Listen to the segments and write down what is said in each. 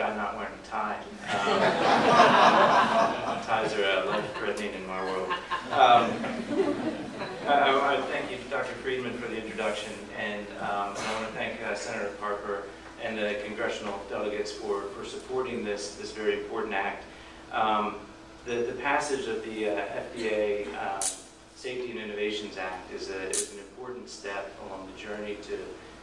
guy not wearing a tie. Ties are life-threatening in my world. I thank you, Dr. Friedman, for the introduction, and I want to thank Senator Carper and the congressional delegates for supporting this very important act. The passage of the FDA Safety and Innovations Act is an important step along the journey to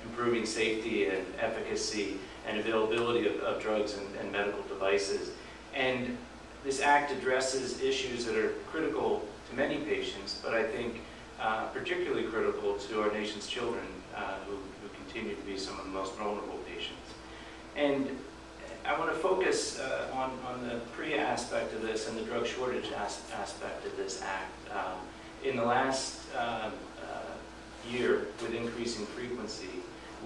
improving safety and efficacy and availability of drugs and medical devices. And this act addresses issues that are critical to many patients, but I think particularly critical to our nation's children who continue to be some of the most vulnerable patients. And I want to focus on the PREA aspect of this and the drug shortage aspect of this act. In the last year, with increasing frequency,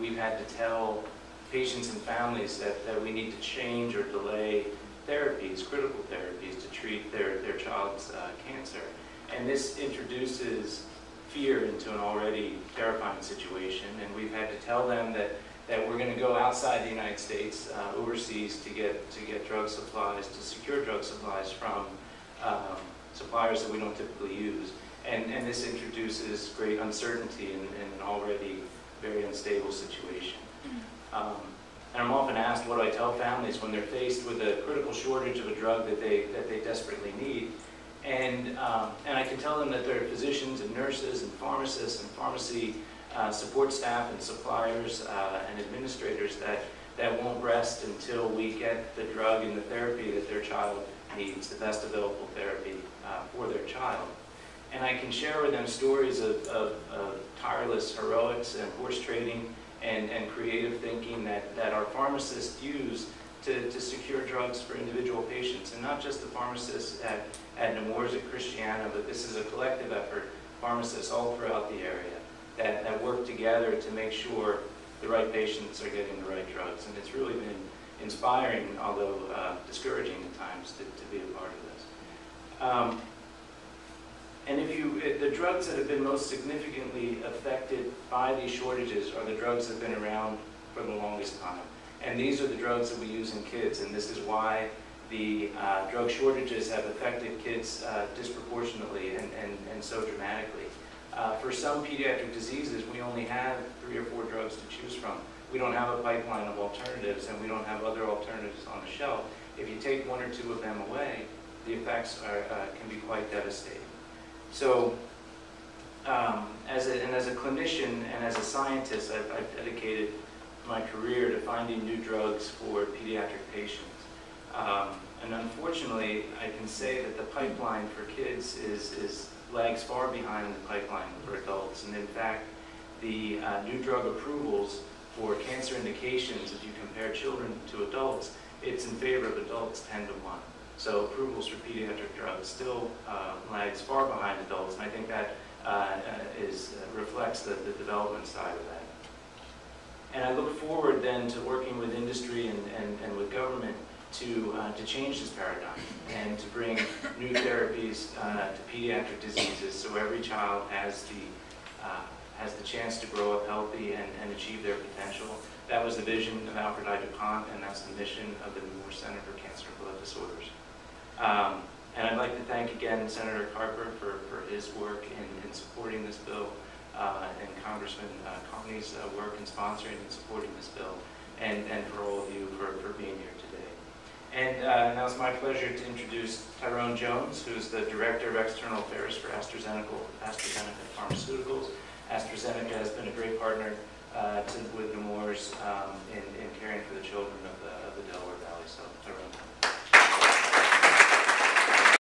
we've had to tell patients and families that we need to change or delay therapies, critical therapies, to treat their child's cancer. And this introduces fear into an already terrifying situation, and we've had to tell them that we're going to go outside the United States, overseas, to get drug supplies, to secure drug supplies from suppliers that we don't typically use. And this introduces great uncertainty in an already very unstable situation. And I'm often asked, what do I tell families when they're faced with a critical shortage of a drug that they desperately need? And I can tell them that there are physicians and nurses and pharmacists and pharmacy support staff and suppliers and administrators that won't rest until we get the drug and the therapy that their child needs, the best available therapy for their child. And I can share with them stories of tireless heroics and horse trading and creative thinking that our pharmacists use to secure drugs for individual patients. And not just the pharmacists at Nemours, at Christiana, but this is a collective effort, pharmacists all throughout the area that work together to make sure the right patients are getting the right drugs. And it's really been inspiring, although discouraging at times, to be a part of this. And the drugs that have been most significantly affected by these shortages are the drugs that have been around for the longest time. And these are the drugs that we use in kids, and this is why the drug shortages have affected kids disproportionately and so dramatically. For some pediatric diseases, we only have 3 or 4 drugs to choose from. We don't have a pipeline of alternatives, and we don't have other alternatives on the shelf. If you take 1 or 2 of them away, the effects can be quite devastating. So, as a clinician and as a scientist, I've dedicated my career to finding new drugs for pediatric patients. And unfortunately, I can say that the pipeline for kids lags far behind the pipeline for adults. And in fact, the new drug approvals for cancer indications, if you compare children to adults, it's in favor of adults 10 to 1. So approvals for pediatric drugs still lags far behind adults, and I think that reflects the development side of that. And I look forward then to working with industry and with government to change this paradigm and to bring new therapies to pediatric diseases, so every child has the chance to grow up healthy and achieve their potential. That was the vision of Alfred I. DuPont, and that's the mission of the Nemours Center for Cancer and Blood Disorders. And I'd like to thank again Senator Carper for his work in supporting this bill, and Congressman Carney's work in sponsoring and supporting this bill, and for all of you for being here today. And now it's my pleasure to introduce Tyrone Jones, who's the Director of External Affairs for AstraZeneca Pharmaceuticals. AstraZeneca has been a great partner with Nemours in caring for the